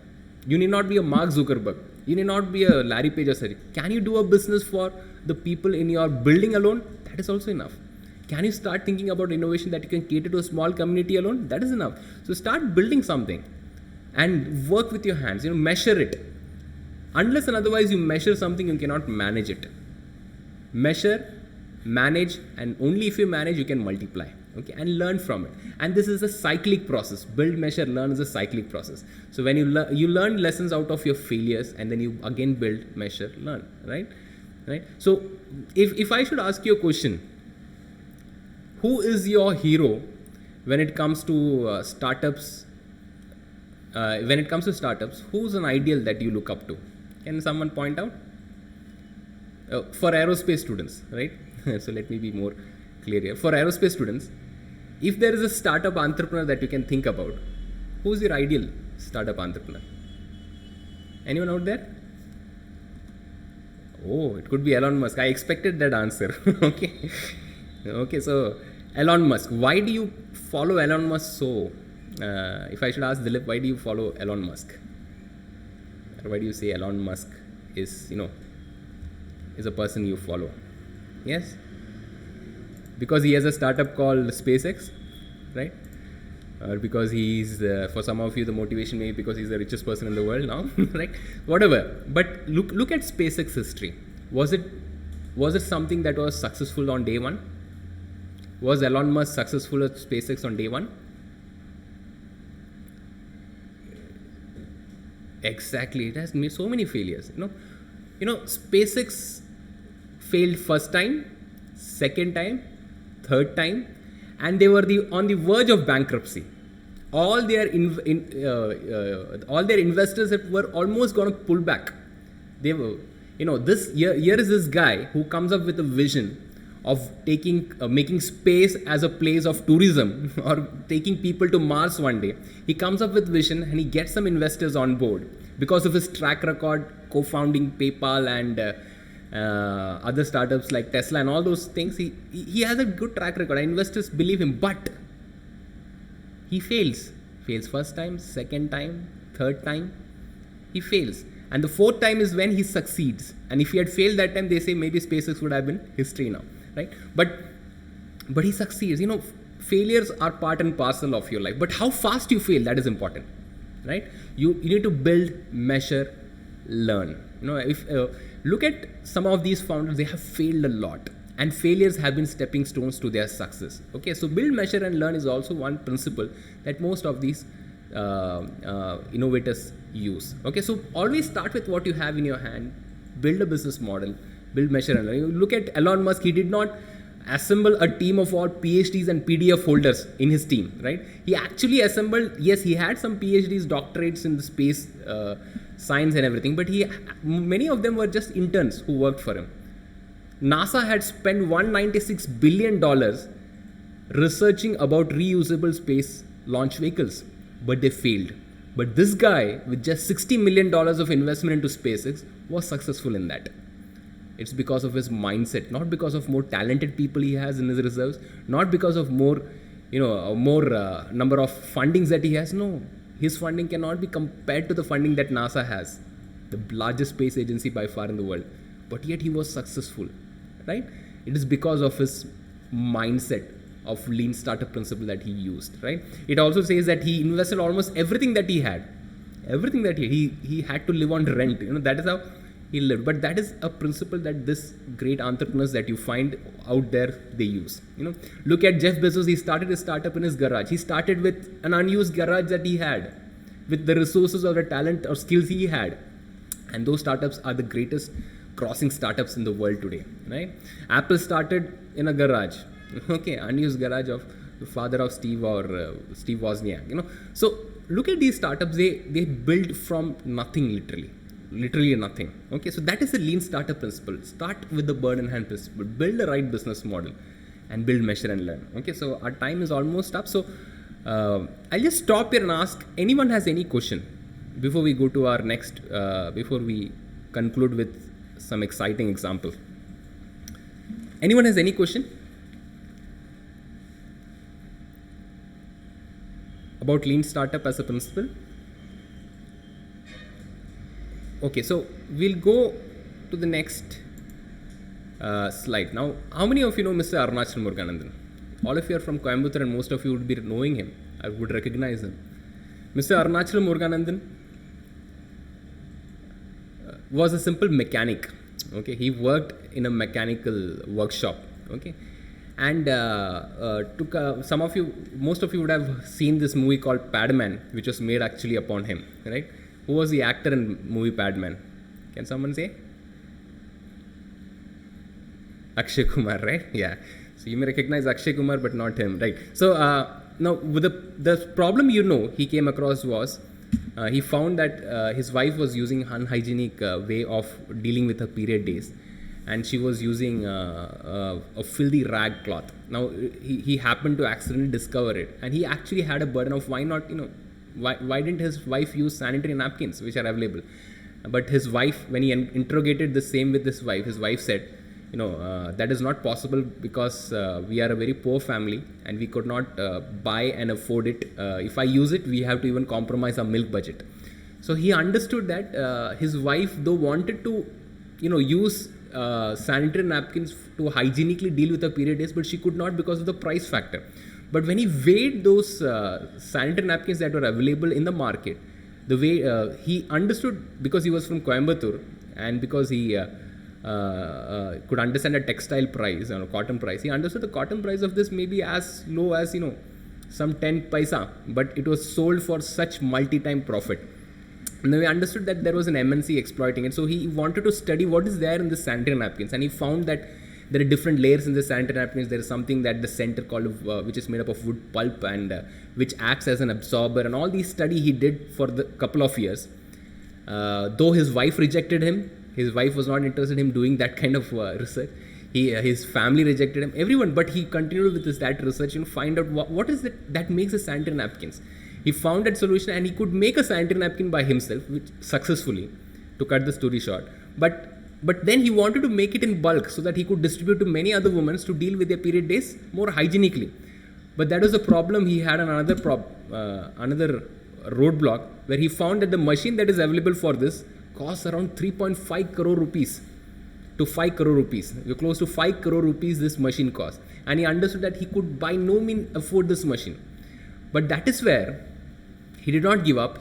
You need not be a Mark Zuckerberg. You need not be a Larry Page or Sari. Can you do a business for the people in your building alone? That is also enough. Can you start thinking about innovation that you can cater to a small community alone? That is enough. So start building something and work with your hands. Measure it. Unless and otherwise you measure something, you cannot manage it. Measure, manage, and only if you manage, you can multiply. Okay, and learn from it. And this is a cyclic process. Build, measure, learn is a cyclic process. So when you learn lessons out of your failures, and then you again build, measure, learn. Right? So if I should ask you a question, who is your hero when it comes to startups? Who's an ideal that you look up to? Can someone point out? For aerospace students, right? So let me be more clear here. For aerospace students, if there is a startup entrepreneur that you can think about, who's your ideal startup entrepreneur? Anyone out there? Oh, it could be Elon Musk. I expected that answer. Okay, so Elon Musk. Why do you follow Elon Musk so? If I should ask Dilip, why do you follow Elon Musk? Or why do you say Elon Musk is a person you follow? Yes? Because he has a startup called SpaceX, right? Or because he's, for some of you, the motivation may be because he's the richest person in the world now, right? Whatever. But look at SpaceX history. Was it something that was successful on day one? Was Elon Musk successful at SpaceX on day one? Exactly. It has made so many failures. SpaceX failed first time, second time, third time, and they were on the verge of bankruptcy. All their investors were almost going to pull back. They were, here is this guy who comes up with a vision of making space as a place of tourism or taking people to Mars one day. He comes up with vision and he gets some investors on board because of his track record, co-founding PayPal and other startups like Tesla and all those things. He has a good track record. Investors believe him, but he fails first time, second time, third time. He fails, and the fourth time is when he succeeds. And if he had failed that time, they say maybe SpaceX would have been history now, right? But he succeeds. Failures are part and parcel of your life, but how fast you fail, that is important, right? You need to build, measure, learn. If look at some of these founders, they have failed a lot, and failures have been stepping stones to their success. Okay, so build, measure, and learn is also one principle that most of these innovators use. Okay, so always start with what you have in your hand, build a business model, build, measure, and learn. You look at Elon Musk, he did not assemble a team of all PhDs and PDF holders in his team, right? He actually assembled, yes, he had some PhDs, doctorates in the space science and everything, but many of them were just interns who worked for him. NASA had spent $196 billion researching about reusable space launch vehicles, but they failed. But this guy, with just $60 million of investment into SpaceX, was successful in that. It's because of his mindset, not because of more talented people he has in his reserves, not because of more number of fundings that he has. No, his funding cannot be compared to the funding that NASA has, the largest space agency by far in the world. But yet he was successful, right? It is because of his mindset of lean startup principle that he used, right? It also says that he invested almost everything that he had. Everything that he had to live on rent. That is how he lived. But that is a principle that this great entrepreneurs that you find out there, they use. Look at Jeff Bezos. He started his startup in his garage. He started with an unused garage that he had, with the resources or the talent or skills he had. And those startups are the greatest crossing startups in the world today, right? Apple started in a garage, unused garage of the father of Steve or Steve Wozniak, So look at these startups. They build from nothing, literally nothing. Okay, so that is the lean startup principle. Start with the bird in hand principle. Build the right business model and build, measure and learn. Okay, so our time is almost up. So I'll just stop here and ask anyone has any question before we go to our next, before we conclude with some exciting example. Anyone has any question about lean startup as a principle? Okay, so we'll go to the next slide. Now, how many of you know Mr. Arunachal Muruganathan? All of you are from Coimbatore and most of you would be knowing him. I would recognize him. Mr. Arunachal Muruganathan was a simple mechanic. Okay, he worked in a mechanical workshop. Okay, and some of you, most of you would have seen this movie called Padman, which was made actually upon him, right? Who was the actor in movie Padman? Can someone say? Akshay Kumar, right? Yeah. So you may recognize Akshay Kumar, but not him, right? So now with the problem he came across was he found that his wife was using unhygienic way of dealing with her period days, and she was using a filthy rag cloth. Now he happened to accidentally discover it, and he actually had a burden of why not, why didn't his wife use sanitary napkins which are available? But his wife, when he interrogated the same with his wife said, that is not possible because we are a very poor family and we could not buy and afford it. If I use it, we have to even compromise our milk budget. So he understood that his wife, though, wanted to, use sanitary napkins to hygienically deal with her period days, but she could not because of the price factor. But when he weighed those sanitary napkins that were available in the market, the way he understood, because he was from Coimbatore and because he could understand a textile price, cotton price, he understood the cotton price of this may be as low as, some 10 paisa, but it was sold for such multi-time profit. And then we understood that there was an MNC exploiting it. So he wanted to study what is there in the sanitary napkins, and he found that there are different layers in the sanitary napkins. There is something that the center called, which is made up of wood pulp and which acts as an absorber. And all these study he did for the couple of years. Though his wife rejected him, his wife was not interested in him doing that kind of research. His family rejected him, everyone, but he continued with that research and find out what is it that makes the sanitary napkins. He found that solution and he could make a sanitary napkin by himself, which successfully, to cut the story short. But then he wanted to make it in bulk so that he could distribute to many other women to deal with their period days more hygienically. But that was a problem. He had another roadblock where he found that the machine that is available for this costs around 3.5 crore rupees to 5 crore rupees. You're close to 5 crore rupees this machine costs. And he understood that he could by no means afford this machine. But that is where he did not give up.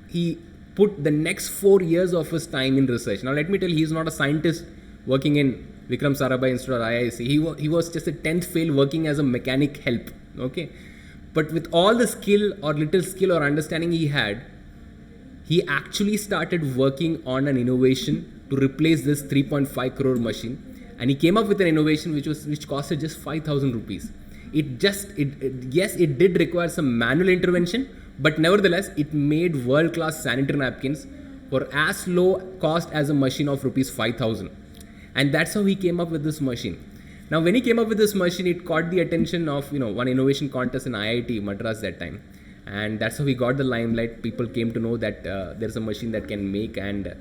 He put the next 4 years of his time in research. Now let me tell you, he is not a scientist working in Vikram Sarabhai Institute or IISc. He was just a 10th fail working as a mechanic help. Okay, but with all the skill or little skill or understanding he had, he actually started working on an innovation to replace this 3.5 crore machine, and he came up with an innovation which costed just 5,000 rupees. Yes, it did require some manual intervention, but nevertheless, it made world-class sanitary napkins for as low cost as a machine of rupees 5,000. And that's how he came up with this machine. Now, when he came up with this machine, it caught the attention of one innovation contest in IIT Madras that time, and that's how he got the limelight. People came to know that there's a machine that can make, and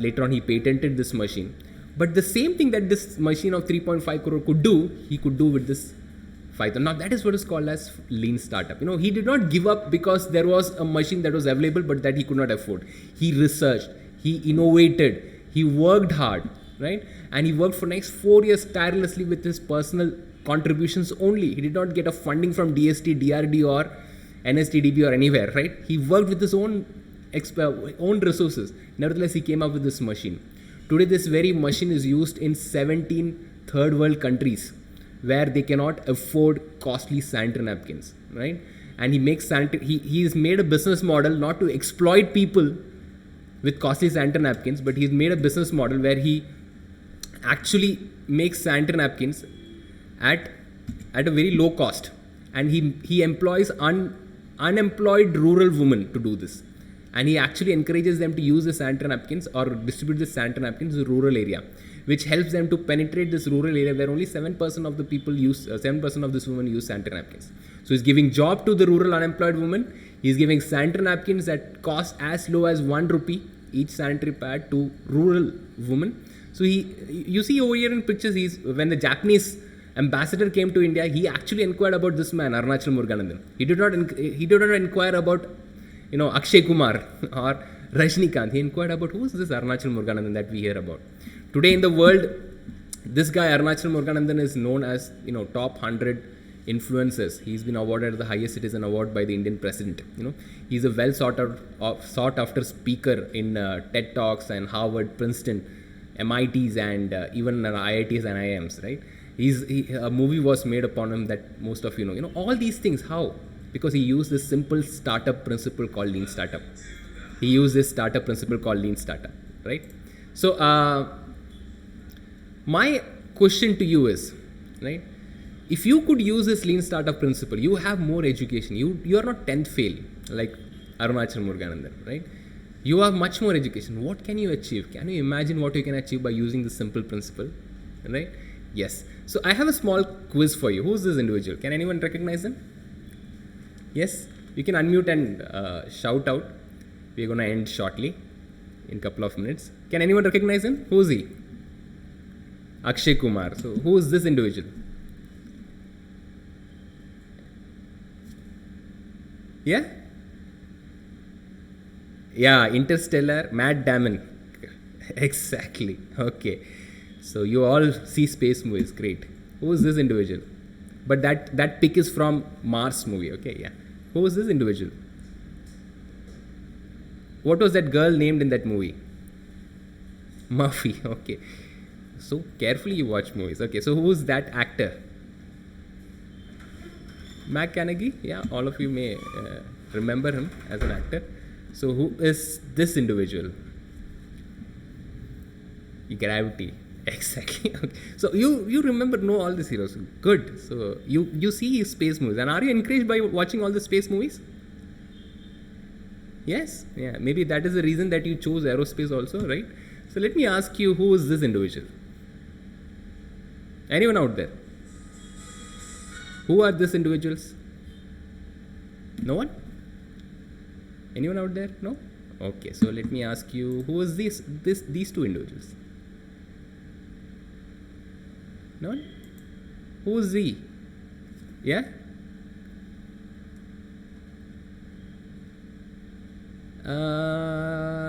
later on he patented this machine. But the same thing that this machine of 3.5 crore could do, he could do with this 5,000. Now that is what is called as lean startup. He did not give up because there was a machine that was available but that he could not afford. He researched, he innovated, he worked hard, right? And he worked for next 4 years tirelessly with his personal contributions only. He did not get a funding from DST, DRD or NSTDB or anywhere, right? He worked with his own resources. Nevertheless, he came up with this machine. Today, this very machine is used in 17 third world countries where they cannot afford costly sanitary napkins, right? And he makes he's made a business model not to exploit people with costly sanitary napkins, but he's made a business model where he actually makes sanitary napkins at a very low cost, and he employs unemployed rural women to do this, and he actually encourages them to use the sanitary napkins or distribute the sanitary napkins in the rural area, which helps them to penetrate this rural area where only 7% of the people use 7% of this women use sanitary napkins. So he's giving job to the rural unemployed women. He's giving sanitary napkins that cost as low as 1 rupee each sanitary pad to rural women. So you see over here in pictures, when the Japanese ambassador came to India, he actually inquired about this man, Arunachal Muruganathan. He did not inquire about Akshay Kumar or Rajnikant. He inquired about who is this Arunachal Muruganathan that we hear about. Today in the world, this guy Arunachal Muruganathan is known as top 100 influencers. He's been awarded the highest citizen award by the Indian president. He's a well sought after speaker in TED Talks and Harvard, Princeton, MITs and even IITs and IIMs, right? A movie was made upon him that most of you know. All these things. How? Because he used this simple startup principle called lean startup. Right? So my question to you is, right? If you could use this lean startup principle, you have more education. You are not 10th fail like Arunachal Muruganathan, right? You have much more education. What can you achieve? Can you imagine what you can achieve by using this simple principle, right? Yes. So I have a small quiz for you. Who's this individual? Can anyone recognize him? Yes. You can unmute and shout out. We're going to end shortly in a couple of minutes. Can anyone recognize him? Who's he? Akshay Kumar. So who is this individual? Yeah? Yeah, Interstellar, Matt Damon. Exactly. Okay. So you all see space movies. Great. Who is this individual? But that pic is from Mars movie. Okay, yeah. Who is this individual? What was that girl named in that movie? Murphy. Okay. So carefully you watch movies. Okay, so who is that actor? Matt Carnegie. Yeah, all of you may remember him as an actor. So who is this individual? Gravity. Exactly. Okay. So you know all these heroes. Good. So you see space movies, and are you encouraged by watching all the space movies? Yes. Yeah. Maybe that is the reason that you chose aerospace also, right? So let me ask you, who is this individual? Anyone out there? Who are these individuals? No one? Anyone out there? No? Okay, so let me ask you, who is these two individuals? No one? Who is he? Yeah?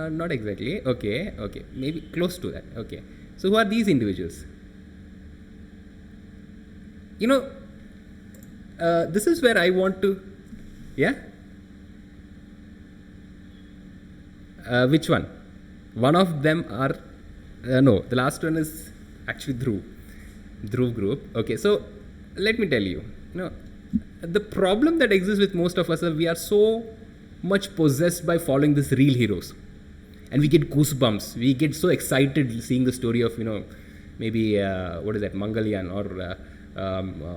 Not exactly. Okay. Maybe close to that. Okay. So who are these individuals? This is where I want to... Yeah? Which one? One of them are... no, the last one is actually Dhruv Group. Okay, so let me tell you. The problem that exists with most of us is we are so much possessed by following these real heroes. And we get goosebumps. We get so excited seeing the story of, maybe, what is that, Mangalyaan or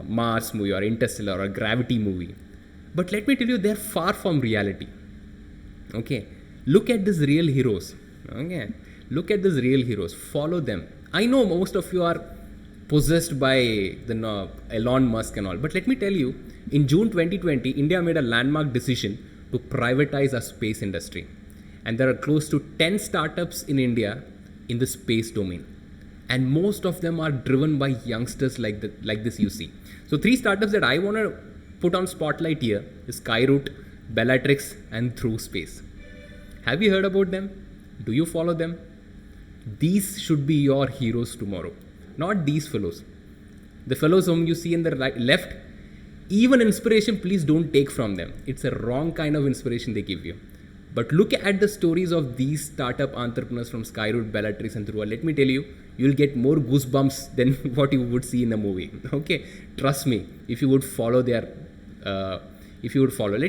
Mars movie or Interstellar or Gravity movie. But let me tell you, they're far from reality. Okay. Look at these real heroes. Okay, look at these real heroes. Follow them. I know most of you are possessed by Elon Musk and all, but let me tell you, in June 2020, India made a landmark decision to privatize our space industry, and there are close to 10 startups in India in the space domain, and most of them are driven by youngsters like this you see. So three startups that I want to put on spotlight here is Skyroot, Bellatrix, and Through Space. Have you heard about them? Do you follow them? These should be your heroes tomorrow, not these fellows. The fellows whom you see in the left, even inspiration, please don't take from them. It's a wrong kind of inspiration they give you. But look at the stories of these startup entrepreneurs from Skyroot, Bellatrix, and Through. Let me tell you, you'll get more goosebumps than what you would see in a movie. Okay, trust me. If you would follow let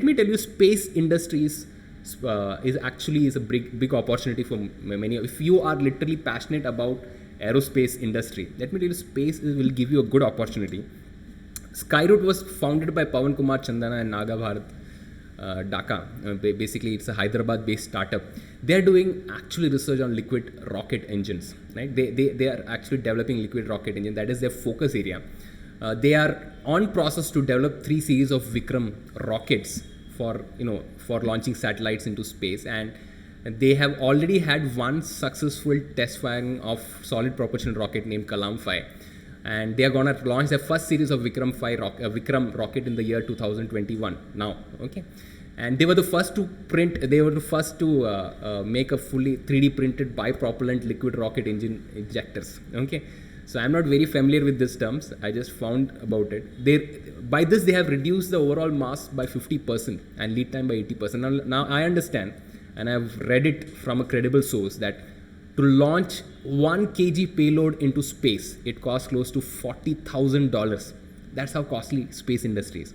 me tell you, space industries is a big opportunity for many. If you are literally passionate about aerospace industry, let me tell you, space will give you a good opportunity. Skyroot was founded by Pawan Kumar Chandana and Naga Bharat Dhaka. Basically, it's a Hyderabad-based startup. They're doing actually research on liquid rocket engines. Right? They are actually developing liquid rocket engine. That is their focus area. They are on process to develop 3 series of Vikram rockets for launching satellites into space, and they have already had one successful test firing of solid propulsion rocket named Kalam 5. And they are going to launch their first series of Vikram rocket in the year 2021 now. Okay, and they were the first to make a fully 3D printed bipropellant liquid rocket engine injectors. Okay, so I'm not very familiar with these terms. I just found about it. By this they have reduced the overall mass by 50% and lead time by 80%. Now I understand, and I've read it from a credible source, that to launch 1 kg payload into space, it costs close to $40,000. That's how costly space industry is.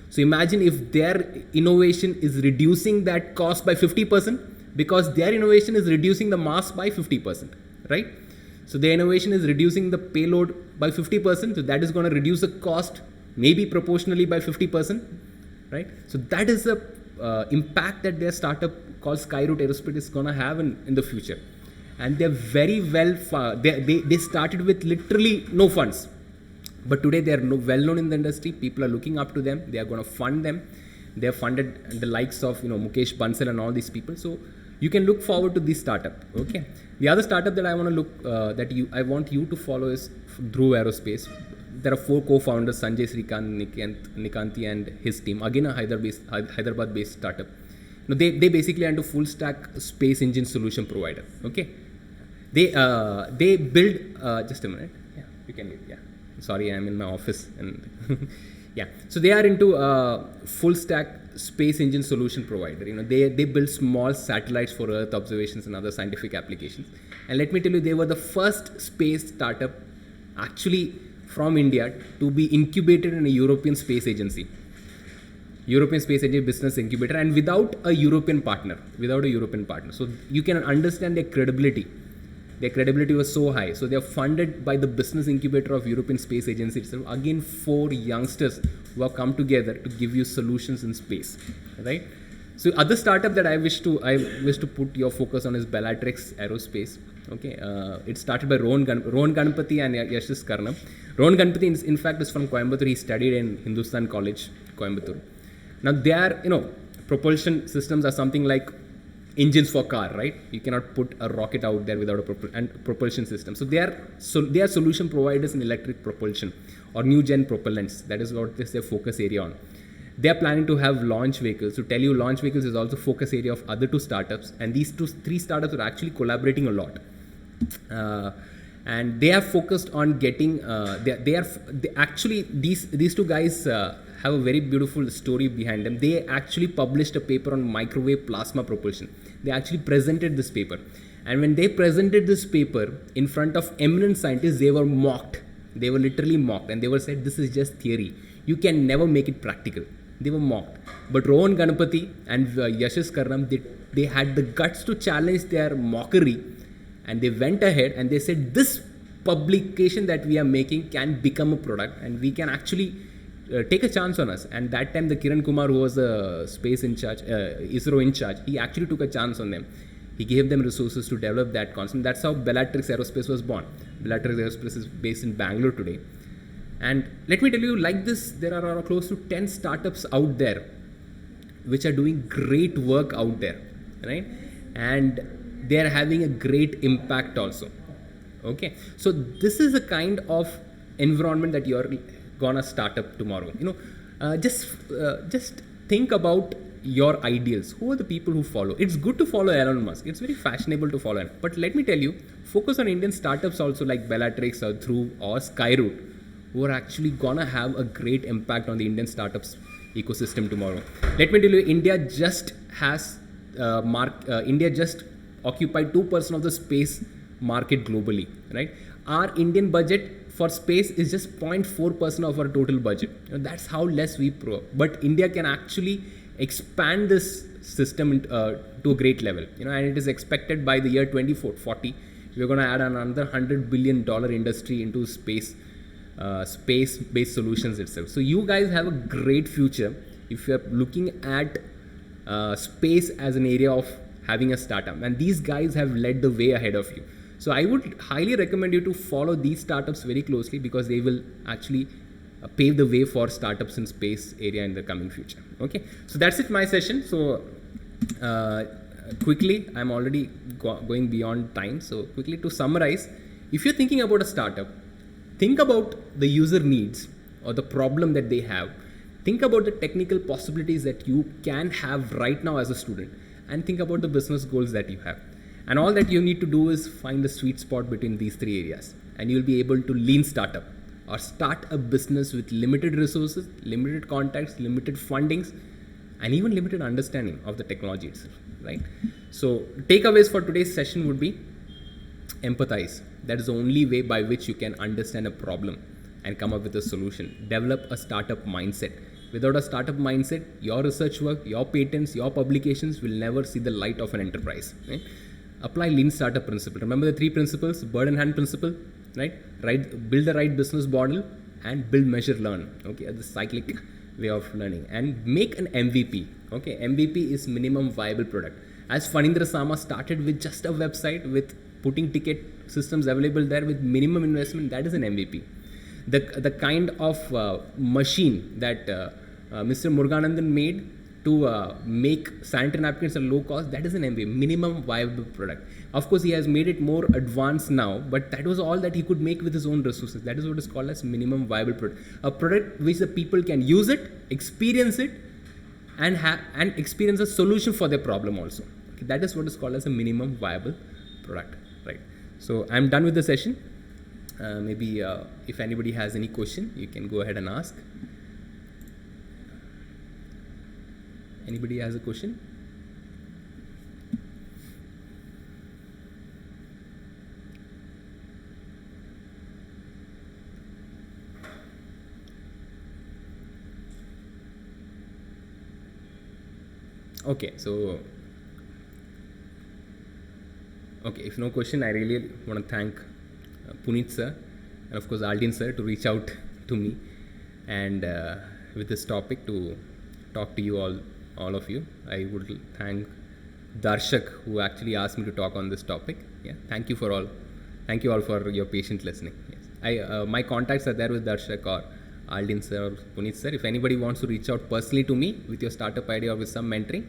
So imagine if their innovation is reducing that cost by 50%, because their innovation is reducing the mass by 50%, right? So their innovation is reducing the payload by 50%, so that is going to reduce the cost maybe proportionally by 50%, right? So that is the impact that their startup called Skyroot Aerospace is going to have in the future. And they're very well, they started with literally no funds. But today they are well known in the industry. People are looking up to them. They are going to fund them. They have funded the likes of Mukesh Bansal and all these people. So you can look forward to this startup. Okay. The other startup that I want to I want you to follow is Dhruv Aerospace. There are 4 co-founders: Sanjay Srikant, Nikanti, and his team. Again, a Hyderabad-based startup. They basically are into full stack space engine solution provider. Okay. They build just a minute. Yeah, you can. Yeah. Sorry, I'm in my office and yeah. So they are into full stack space engine solution provider. They build small satellites for Earth observations and other scientific applications. And let me tell you, they were the first space startup actually from India to be incubated in a European Space Agency business incubator, and without a European partner. So you can understand their credibility. Their credibility was so high. So they are funded by the business incubator of European Space Agency itself. Again, 4 youngsters who have come together to give you solutions in space, right? So other startup that I wish to put your focus on is Bellatrix Aerospace. Okay, it started by Rohan Ganapathy and Yashas Karnam. Rohan Ganapathy, in fact, is from Coimbatore. He studied in Hindustan College, Coimbatore. Now, their propulsion systems are something like engines for car, right? You cannot put a rocket out there without a propulsion system. So they are solution providers in electric propulsion or new gen propellants. That is what is their focus area on. They are planning to have launch vehicles. To tell you, launch vehicles is also focus area of other 2 startups, and these 3 startups are actually collaborating a lot. And they are focused on getting. These 2 guys have a very beautiful story behind them. They actually published a paper on microwave plasma propulsion. They actually presented this paper, and when they presented this paper in front of eminent scientists, they were mocked. They were literally mocked, and they were said, "This is just theory. You can never make it practical." They were mocked. But Rohan Ganapathy and Yashas Karnam, they had the guts to challenge their mockery, and they went ahead and they said, "This publication that we are making can become a product, and we can actually take a chance on us." And that time, the Kiran Kumar, who was the space in charge, ISRO in charge, he actually took a chance on them. He gave them resources to develop that concept. That's how Bellatrix Aerospace was born. Bellatrix Aerospace is based in Bangalore today. And let me tell you, like this, there are close to 10 startups out there which are doing great work out there, right? And they are having a great impact also. Okay, so this is the kind of environment that you're gonna start up tomorrow. Just think about your ideals. Who are the people who follow? It's good to follow Elon Musk. It's very fashionable to follow him. But let me tell you, focus on Indian startups also like Bellatrix or Dhruv or Skyroot, who are actually gonna have a great impact on the Indian startups ecosystem tomorrow. Let me tell you, India just occupied 2% of the space market globally, right? Our Indian budget for space is just 0.4% of our total budget. That's how less we but India can actually expand this system to a great level, and it is expected by the year 2040 we're going to add another $100 billion industry into space-based solutions itself. So you guys have a great future if you're looking at space as an area of having a startup, and these guys have led the way ahead of you. So I would highly recommend you to follow these startups very closely, because they will actually pave the way for startups in space area in the coming future. Okay, so that's it, my session. So quickly, I'm already going beyond time. So quickly to summarize, if you're thinking about a startup, think about the user needs or the problem that they have. Think about the technical possibilities that you can have right now as a student, and think about the business goals that you have. And all that you need to do is find the sweet spot between these three areas, and you'll be able to lean startup or start a business with limited resources, limited contacts, limited fundings, and even limited understanding of the technology itself, right? So takeaways for today's session would be empathize. That is the only way by which you can understand a problem and come up with a solution. Develop a startup mindset. Without a startup mindset, your research work, your patents, your publications will never see the light of an enterprise, right? Apply lean startup principle. Remember the three principles: bird in hand principle, right? Build the right business model, and build, measure, learn. Okay, the cyclic way of learning, and make an MVP. Okay, MVP is minimum viable product. As Phanindra Sama started with just a website with putting ticket systems available there with minimum investment, that is an MVP. The kind of machine that Mr. Muruganandan made to make sanitary napkins at low cost, that is an MVP, minimum viable product. Of course, he has made it more advanced now, but that was all that he could make with his own resources. That is what is called as minimum viable product. A product which the people can use it, experience it, and experience a solution for their problem also. Okay, that is what is called as a minimum viable product, right? So I'm done with the session. Maybe if anybody has any question, you can go ahead and ask. Anybody has a question? Okay, so if no question, I really want to thank Puneet sir and of course Aldin sir to reach out to me and with this topic to talk to you all of you. I would thank Darshak who actually asked me to talk on this topic. Yeah, thank you all for your patient listening. Yes. My contacts are there with Darshak or Aldin sir or Puneet sir. If anybody wants to reach out personally to me with your startup idea or with some mentoring,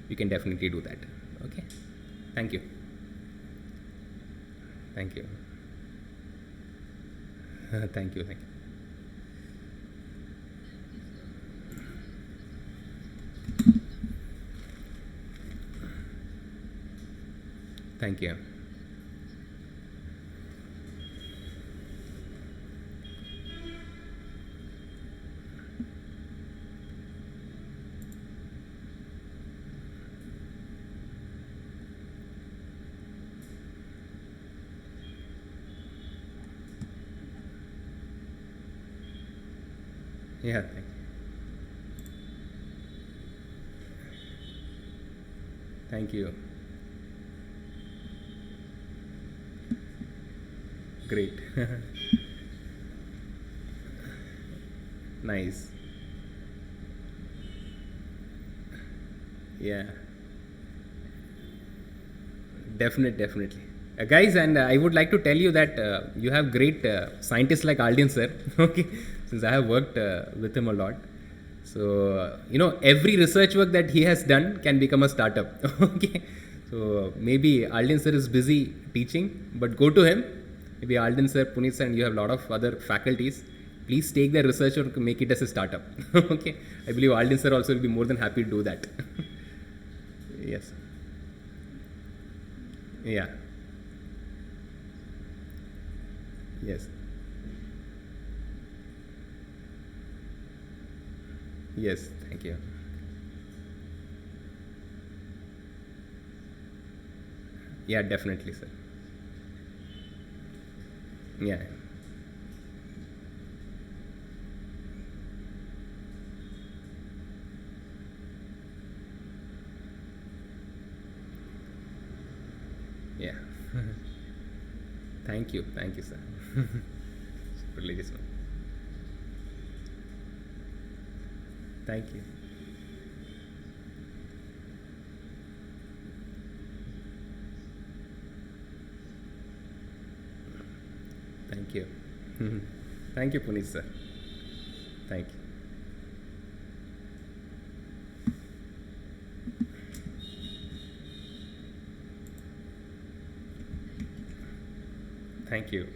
you can definitely do that. Okay, thank you. Thank you. Thank you. Thank you. Yeah, thank you. Great. Nice. Yeah. Definitely. Guys, and I would like to tell you that you have great scientists like Aldin sir, okay, since I have worked with him a lot. So, every research work that he has done can become a startup, okay. So, maybe Aldin sir is busy teaching, but go to him. Maybe Aldin sir, Puneet sir, and you have a lot of other faculties. Please take their research or make it as a startup, okay. I believe Aldin sir also will be more than happy to do that. Yes. Yeah. Yes. Yes. Thank you. Yeah, definitely, sir. Yeah. Yeah. Thank you. Thank you, sir. Privileges, man. Thank you. Thank you. Thank you, Puneet, sir. Thank you. Thank you.